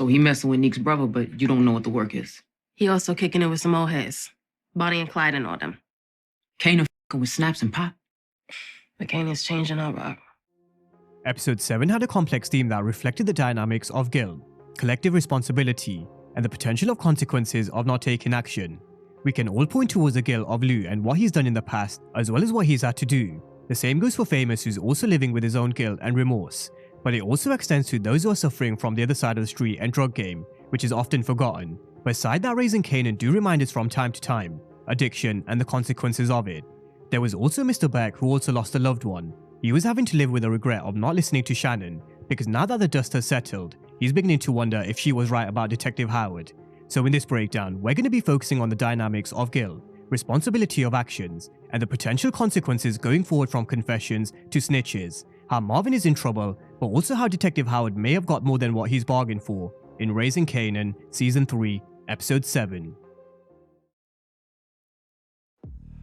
So he messing with Nick's brother, but you don't know what the work is. He also kicking it with some old heads. Bonnie and Clyde and all them. Kanan f***ing with Snaps and Pop. But Kanan's changing up, Rock. Episode 7 had a complex theme that reflected the dynamics of guilt, collective responsibility, and the potential of consequences of not taking action. We can all point towards the guilt of Lou and what he's done in the past, as well as what he's had to do. The same goes for Famous, who's also living with his own guilt and remorse, but it also extends to those who are suffering from the other side of the street and drug game, which is often forgotten. Beside that, Raising Kanan do remind us from time to time, addiction and the consequences of it. There was also Mr. Beck, who also lost a loved one. He was having to live with the regret of not listening to Shannon, because now that the dust has settled, he's beginning to wonder if she was right about Detective Howard. So in this breakdown, we're going to be focusing on the dynamics of guilt, responsibility of actions, and the potential consequences going forward from confessions to snitches, how Marvin is in trouble, but also how Detective Howard may have got more than what he's bargained for in Raising Kanan, Season 3, Episode 7.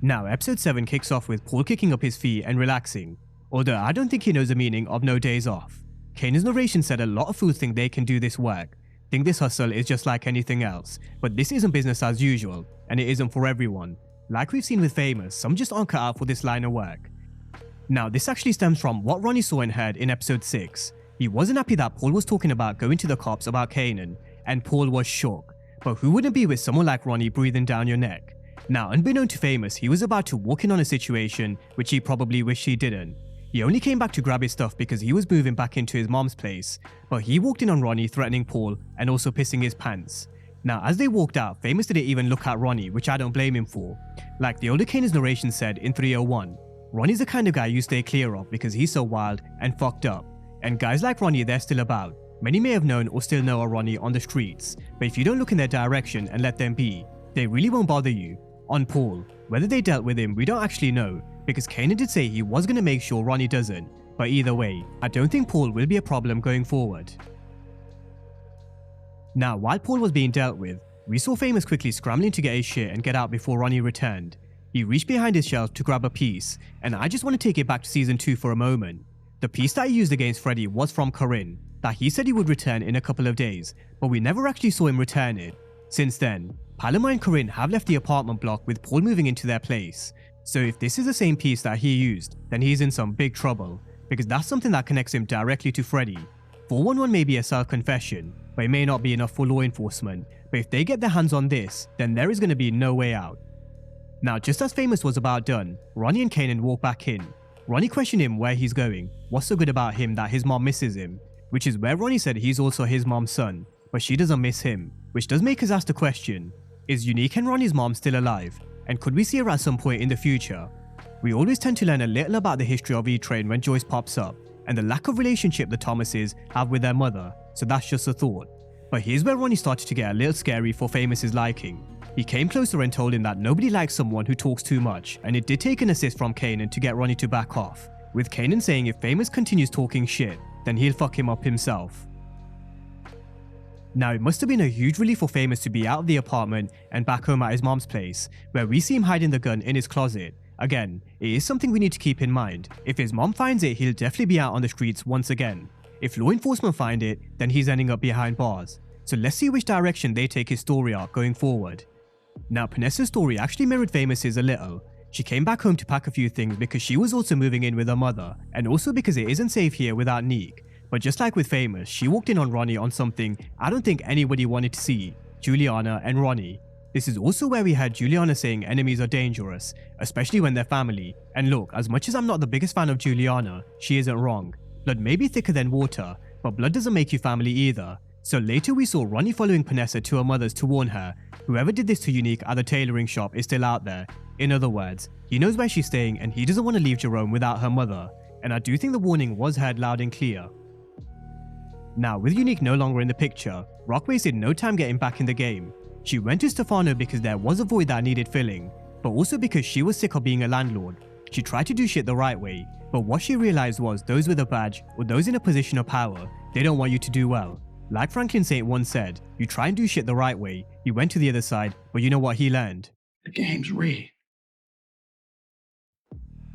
Now, Episode 7 kicks off with Paul kicking up his feet and relaxing, although I don't think he knows the meaning of no days off. Kanan's narration said a lot of fools think they can do this work, think this hustle is just like anything else, but this isn't business as usual, and it isn't for everyone. Like we've seen with Famous, some just aren't cut out for this line of work. Now, this actually stems from what Ronnie saw and heard in Episode 6. He wasn't happy that Paul was talking about going to the cops about Kanan, and Paul was shook. But who wouldn't be with someone like Ronnie breathing down your neck? Now, unbeknown to Famous, he was about to walk in on a situation which he probably wished he didn't. He only came back to grab his stuff because he was moving back into his mom's place, but he walked in on Ronnie threatening Paul and also pissing his pants. Now, as they walked out, Famous didn't even look at Ronnie, which I don't blame him for. Like the older Kanan's narration said in 301, Ronnie's the kind of guy you stay clear of because he's so wild and fucked up. And guys like Ronnie, they're still about. Many may have known or still know a Ronnie on the streets, but if you don't look in their direction and let them be, they really won't bother you. On Paul, whether they dealt with him we don't actually know, because Kanan did say he was going to make sure Ronnie doesn't, but either way, I don't think Paul will be a problem going forward. Now, while Paul was being dealt with, we saw Famous quickly scrambling to get his shit and get out before Ronnie returned. He reached behind his shelf to grab a piece, and I just want to take it back to Season 2 for a moment. The piece that he used against Freddy was from Corinne, that he said he would return in a couple of days, but we never actually saw him return it. Since then, Paloma and Corinne have left the apartment block with Paul moving into their place. So if this is the same piece that he used, then he's in some big trouble, because that's something that connects him directly to Freddy. 411 may be a self-confession, but it may not be enough for law enforcement, but if they get their hands on this, then there is going to be no way out. Now, just as Famous was about done, Ronnie and Kanan walk back in. Ronnie questioned him where he's going, what's so good about him that his mom misses him, which is where Ronnie said he's also his mom's son, but she doesn't miss him, which does make us ask the question, is Unique and Ronnie's mom still alive, and could we see her at some point in the future? We always tend to learn a little about the history of E-Train when Joyce pops up, and the lack of relationship the Thomases have with their mother, so that's just a thought. But here's where Ronnie started to get a little scary for Famous's liking. He came closer and told him that nobody likes someone who talks too much, and it did take an assist from Kanan to get Ronnie to back off, with Kanan saying if Famous continues talking shit, then he'll fuck him up himself. Now, it must have been a huge relief for Famous to be out of the apartment and back home at his mom's place, where we see him hiding the gun in his closet. Again, it is something we need to keep in mind. If his mom finds it, he'll definitely be out on the streets once again. If law enforcement find it, then he's ending up behind bars. So let's see which direction they take his story arc going forward. Now, Panessa's story actually mirrored Famous's a little. She came back home to pack a few things because she was also moving in with her mother, and also because it isn't safe here without Neek. But just like with Famous, she walked in on Ronnie on something I don't think anybody wanted to see, Juliana and Ronnie. This is also where we had Juliana saying enemies are dangerous, especially when they're family. And look, as much as I'm not the biggest fan of Juliana, she isn't wrong. Blood may be thicker than water, but blood doesn't make you family either. So later we saw Ronnie following Panessa to her mother's to warn her, whoever did this to Unique at the tailoring shop is still out there. In other words, he knows where she's staying and he doesn't want to leave Jerome without her mother. And I do think the warning was heard loud and clear. Now, with Unique no longer in the picture, Rock wasted no time getting back in the game. She went to Stefano because there was a void that needed filling, but also because she was sick of being a landlord. She tried to do shit the right way, but what she realized was those with a badge or those in a position of power, they don't want you to do well. Like Franklin Saint once said, you try and do shit the right way, you went to the other side, but you know what he learned? The game's rigged.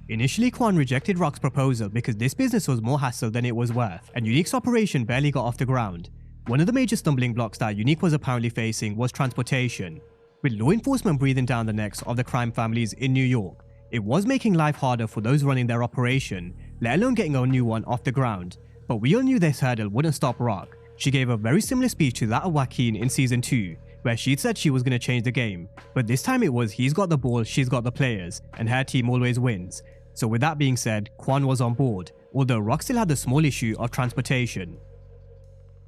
Initially, Quan rejected Rock's proposal because this business was more hassle than it was worth, and Unique's operation barely got off the ground. One of the major stumbling blocks that Unique was apparently facing was transportation. With law enforcement breathing down the necks of the crime families in New York, it was making life harder for those running their operation, let alone getting a new one off the ground. But we all knew this hurdle wouldn't stop Rock. She gave a very similar speech to that of Joaquin in season 2, where she'd said she was going to change the game, but this time it was he's got the ball, she's got the players, and her team always wins. So with that being said, Quan was on board, although Rock still had the small issue of transportation.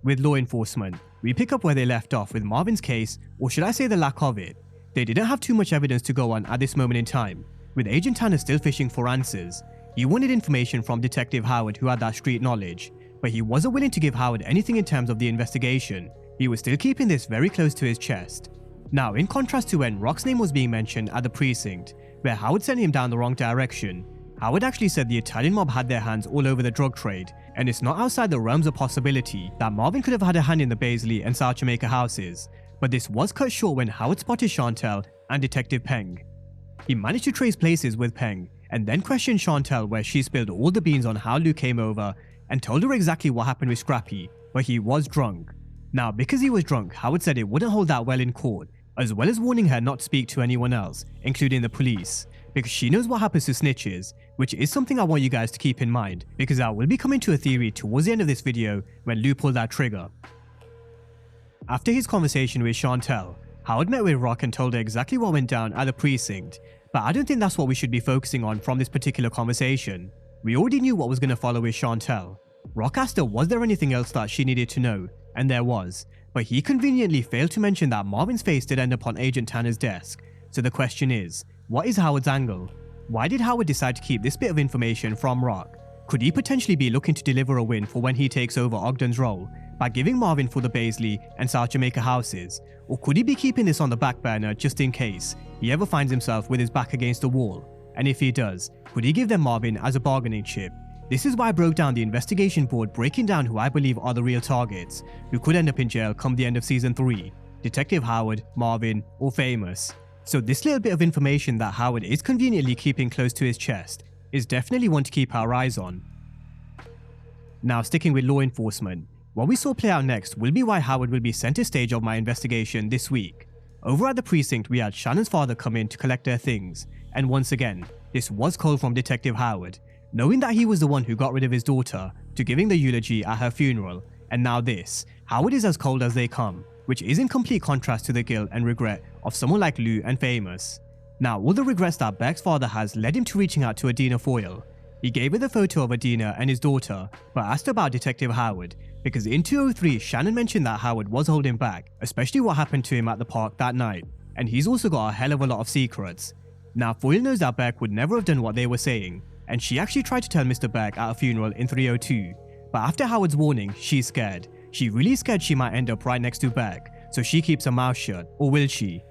With law enforcement, we pick up where they left off with Marvin's case, or should I say the lack of it. They didn't have too much evidence to go on at this moment in time, with Agent Tanner still fishing for answers. He wanted information from Detective Howard, who had that street knowledge, but he wasn't willing to give Howard anything in terms of the investigation. He was still keeping this very close to his chest. Now, in contrast to when Rock's name was being mentioned at the precinct, where Howard sent him down the wrong direction, Howard actually said the Italian mob had their hands all over the drug trade, and it's not outside the realms of possibility that Marvin could have had a hand in the Baisley and South Jamaica houses, but this was cut short when Howard spotted Chantel and Detective Peng. He managed to trace places with Peng, and then questioned Chantel where she spilled all the beans on how Lou came over and told her exactly what happened with Scrappy, but he was drunk. Now, because he was drunk, Howard said it wouldn't hold that well in court, as well as warning her not to speak to anyone else, including the police, because she knows what happens to snitches, which is something I want you guys to keep in mind, because I will be coming to a theory towards the end of this video when Lou pulled that trigger. After his conversation with Chantel, Howard met with Rock and told her exactly what went down at the precinct, but I don't think that's what we should be focusing on from this particular conversation. We already knew what was going to follow with Chantel. Rock asked her was there anything else that she needed to know, and there was, but he conveniently failed to mention that Marvin's face did end up on Agent Tanner's desk. So the question is, what is Howard's angle? Why did Howard decide to keep this bit of information from Rock? Could he potentially be looking to deliver a win for when he takes over Ogden's role by giving Marvin for the Baisley and South Jamaica houses? Or could he be keeping this on the back burner just in case he ever finds himself with his back against the wall? And if he does, could he give them Marvin as a bargaining chip? This is why I broke down the investigation board, breaking down who I believe are the real targets, who could end up in jail come the end of season 3. Detective Howard, Marvin, or Famous. So this little bit of information that Howard is conveniently keeping close to his chest is definitely one to keep our eyes on. Now, sticking with law enforcement, what we saw play out next will be why Howard will be center stage of my investigation this week. Over at the precinct, we had Shannon's father come in to collect their things, and once again, this was cold from Detective Howard, knowing that he was the one who got rid of his daughter, to giving the eulogy at her funeral, and now this. Howard is as cold as they come, which is in complete contrast to the guilt and regret of someone like Lou and Famous. Now, all the regrets that Beck's father has led him to reaching out to Adina Foyle. He gave her the photo of Adina and his daughter, but asked about Detective Howard, because in 203, Shannon mentioned that Howard was holding back, especially what happened to him at the park that night, and he's also got a hell of a lot of secrets. Now, Foyle knows that Beck would never have done what they were saying, and she actually tried to tell Mr. Beck at a funeral in 302, but after Howard's warning, she's scared. She's really scared she might end up right next to Beck, so she keeps her mouth shut, or will she?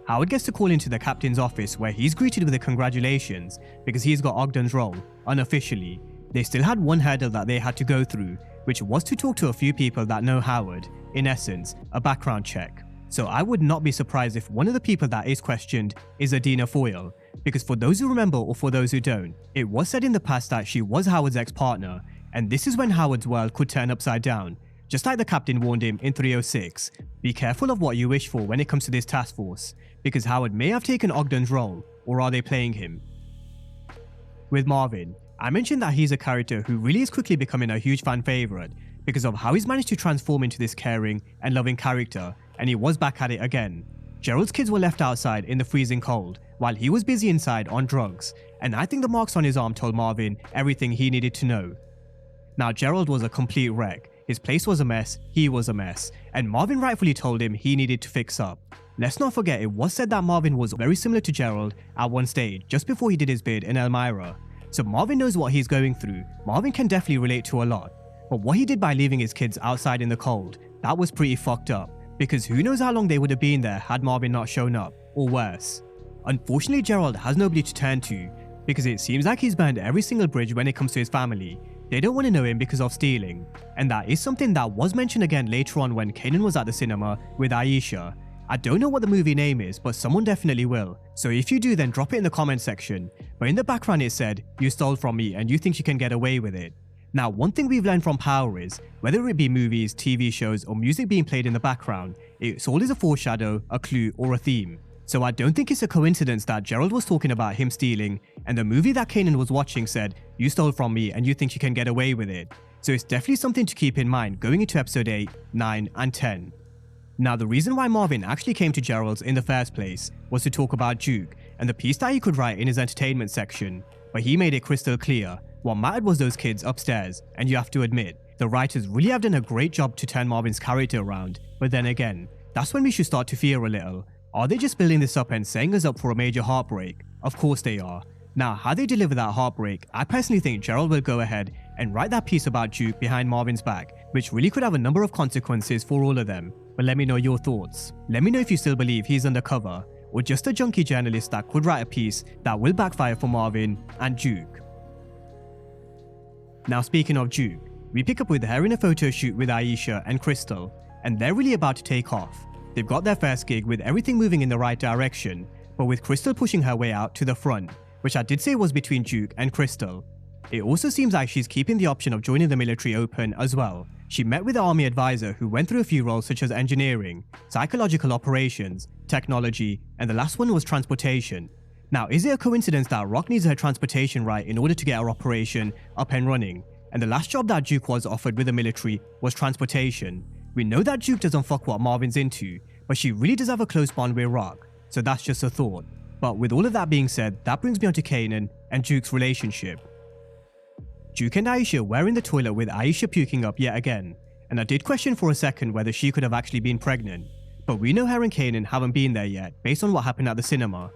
Howard gets to call into the captain's office where he's greeted with the congratulations because he's got Ogden's role, unofficially. They still had one hurdle that they had to go through, which was to talk to a few people that know Howard, in essence, a background check. So I would not be surprised if one of the people that is questioned is Adina Foyle, because for those who remember or for those who don't, it was said in the past that she was Howard's ex-partner, and this is when Howard's world could turn upside down. Just like the captain warned him in 306, be careful of what you wish for when it comes to this task force, because Howard may have taken Ogden's role, or are they playing him? With Marvin, I mentioned that he's a character who really is quickly becoming a huge fan favourite because of how he's managed to transform into this caring and loving character, and he was back at it again. Gerald's kids were left outside in the freezing cold while he was busy inside on drugs, and I think the marks on his arm told Marvin everything he needed to know. Now, Gerald was a complete wreck. His place was a mess, he was a mess, and Marvin rightfully told him he needed to fix up. Let's not forget it was said that Marvin was very similar to Gerald at one stage just before he did his bid in Elmira. So Marvin knows what he's going through. Marvin can definitely relate to a lot. But what he did by leaving his kids outside in the cold, that was pretty fucked up, because who knows how long they would have been there had Marvin not shown up, or worse. Unfortunately, Gerald has nobody to turn to, because it seems like he's burned every single bridge when it comes to his family. They don't want to know him because of stealing, and that is something that was mentioned again later on when Kanan was at the cinema with Aisha. I don't know what the movie name is, but someone definitely will, so if you do then drop it in the comment section. But in the background it said, "You stole from me and you think you can get away with it." Now, one thing we've learned from Power is, whether it be movies, TV shows, or music being played in the background, it's always a foreshadow, a clue, or a theme. So I don't think it's a coincidence that Gerald was talking about him stealing, and the movie that Kanan was watching said, "You stole from me and you think you can get away with it." So it's definitely something to keep in mind going into episode 8, 9, and 10. Now, the reason why Marvin actually came to Gerald's in the first place was to talk about Juke and the piece that he could write in his entertainment section, but he made it crystal clear what mattered was those kids upstairs, and you have to admit, the writers really have done a great job to turn Marvin's character around, but then again, that's when we should start to fear a little. Are they just building this up and setting us up for a major heartbreak? Of course they are. Now, how they deliver that heartbreak, I personally think Gerald will go ahead and write that piece about Juke behind Marvin's back, which really could have a number of consequences for all of them. But let me know your thoughts. Let me know if you still believe he's undercover, or just a junkie journalist that could write a piece that will backfire for Marvin and Juke. Now, speaking of Juke, we pick up with her in a photo shoot with Aisha and Crystal, and they're really about to take off. They've got their first gig with everything moving in the right direction, but with Crystal pushing her way out to the front, which I did say was between Juke and Crystal. It also seems like she's keeping the option of joining the military open as well. She met with the army advisor who went through a few roles such as engineering, psychological operations, technology, and the last one was transportation. Now, is it a coincidence that Rock needs her transportation right in order to get her operation up and running? And the last job that Juke was offered with the military was transportation. We know that Juke doesn't fuck what Marvin's into, but she really does have a close bond with Rock, so that's just a thought. But with all of that being said, that brings me on to Kanan and Juke's relationship. Juke and Aisha were in the toilet with Aisha puking up yet again, and I did question for a second whether she could have actually been pregnant, but we know her and Kanan haven't been there yet based on what happened at the cinema.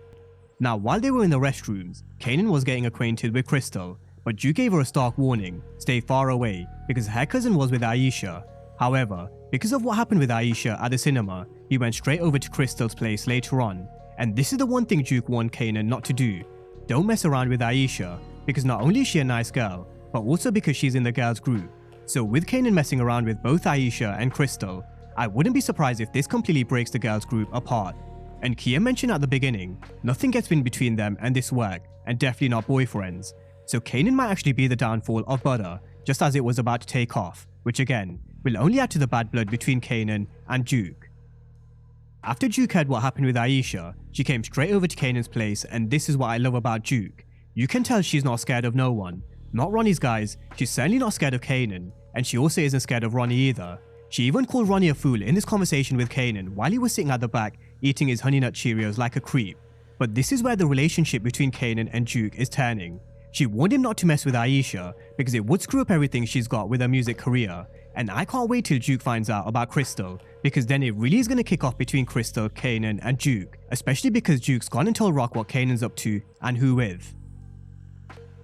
Now, while they were in the restrooms, Kanan was getting acquainted with Crystal, but Juke gave her a stark warning, stay far away, because her cousin was with Aisha. However, because of what happened with Aisha at the cinema, he went straight over to Crystal's place later on, and this is the one thing Juke warned Kanan not to do. Don't mess around with Aisha, because not only is she a nice girl, but also because she's in the girls group. So with Kanan messing around with both Aisha and Crystal, I wouldn't be surprised if this completely breaks the girls group apart. And Kia mentioned at the beginning, nothing gets in between them and this work, and definitely not boyfriends. So Kanan might actually be the downfall of Butter, just as it was about to take off, which again, will only add to the bad blood between Kanan and Juke. After Juke heard what happened with Aisha, she came straight over to Kanan's place, and this is what I love about Juke. You can tell she's not scared of no one. Not Ronnie's guys, she's certainly not scared of Kanan, and she also isn't scared of Ronnie either. She even called Ronnie a fool in this conversation with Kanan while he was sitting at the back eating his Honey Nut Cheerios like a creep. But this is where the relationship between Kanan and Juke is turning. She warned him not to mess with Aisha because it would screw up everything she's got with her music career, and I can't wait till Juke finds out about Crystal, because then it really is going to kick off between Crystal, Kanan and Juke, especially because Juke's gone and told Rock what Kanan's up to and who with.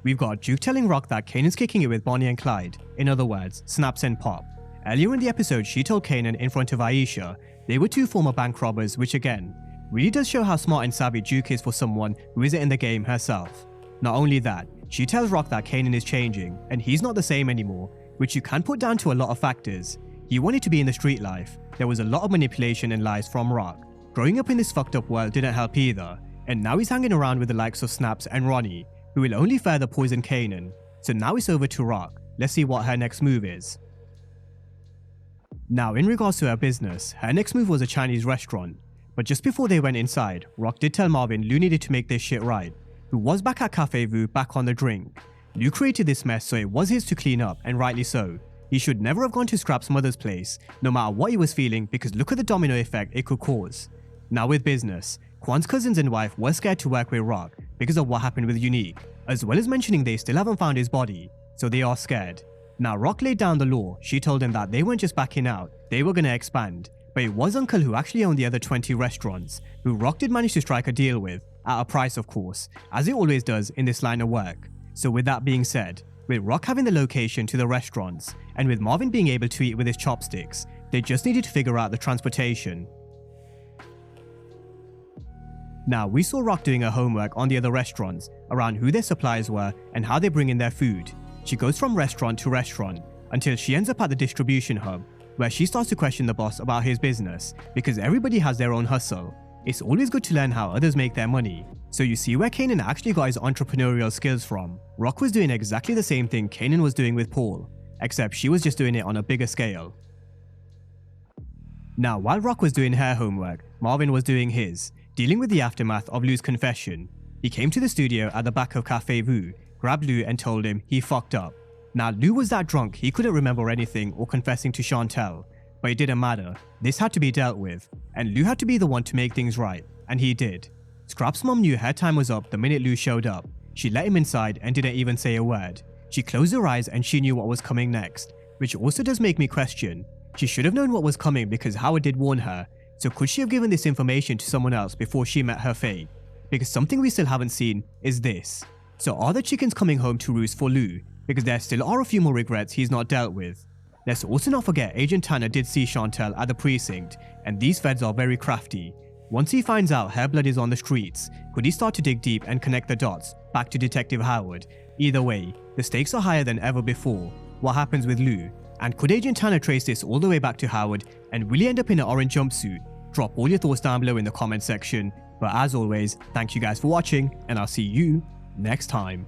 We've got Juke telling Rock that Kanan's kicking it with Bonnie and Clyde, in other words, Snaps and Pop. Earlier in the episode, she told Kanan in front of Aisha they were two former bank robbers, which again, really does show how smart and savvy Juke is for someone who isn't in the game herself. Not only that, she tells Rock that Kanan is changing, and he's not the same anymore, which you can put down to a lot of factors. He wanted to be in the street life, there was a lot of manipulation and lies from Rock. Growing up in this fucked up world didn't help either, and now he's hanging around with the likes of Snaps and Ronnie, who will only further poison Kanan. So now it's over to Rock, let's see what her next move is. Now, in regards to her business, her next move was a Chinese restaurant. But just before they went inside, Rock did tell Marvin Lou needed to make this shit right, who was back at Cafe Vu back on the drink. Lou created this mess, so it was his to clean up, and rightly so. He should never have gone to Scrap's mother's place, no matter what he was feeling, because look at the domino effect it could cause. Now with business, Kwan's cousins and wife were scared to work with Rock because of what happened with Unique, as well as mentioning they still haven't found his body, so they are scared. Now Rock laid down the law. She told him that they weren't just backing out, they were gonna expand. But it was Uncle who actually owned the other 20 restaurants, who Rock did manage to strike a deal with, at a price of course, as it always does in this line of work. So with that being said, with Rock having the location to the restaurants, and with Marvin being able to eat with his chopsticks, they just needed to figure out the transportation. Now we saw Rock doing her homework on the other restaurants, around who their suppliers were and how they bring in their food. She goes from restaurant to restaurant, until she ends up at the distribution hub, where she starts to question the boss about his business, because everybody has their own hustle. It's always good to learn how others make their money. So you see where Kanan actually got his entrepreneurial skills from. Rock was doing exactly the same thing Kanan was doing with Paul, except she was just doing it on a bigger scale. Now, while Rock was doing her homework, Marvin was doing his, dealing with the aftermath of Lou's confession. He came to the studio at the back of Cafe Vu, grabbed Lou and told him he fucked up. Now, Lou was that drunk he couldn't remember anything or confessing to Chantel, but it didn't matter. This had to be dealt with, and Lou had to be the one to make things right, and he did. Scrap's mom knew her time was up the minute Lou showed up. She let him inside and didn't even say a word. She closed her eyes and she knew what was coming next, which also does make me question. She should have known what was coming because Howard did warn her, so could she have given this information to someone else before she met her fate? Because something we still haven't seen is this. So are the chickens coming home to roost for Lou? Because there still are a few more regrets he's not dealt with. Let's also not forget Agent Tanner did see Chantel at the precinct, and these feds are very crafty. Once he finds out her blood is on the streets, could he start to dig deep and connect the dots back to Detective Howard? Either way, the stakes are higher than ever before. What happens with Lou? And could Agent Tanner trace this all the way back to Howard and really end up in an orange jumpsuit? Drop all your thoughts down below in the comment section. But as always, thank you guys for watching, and I'll see you next time.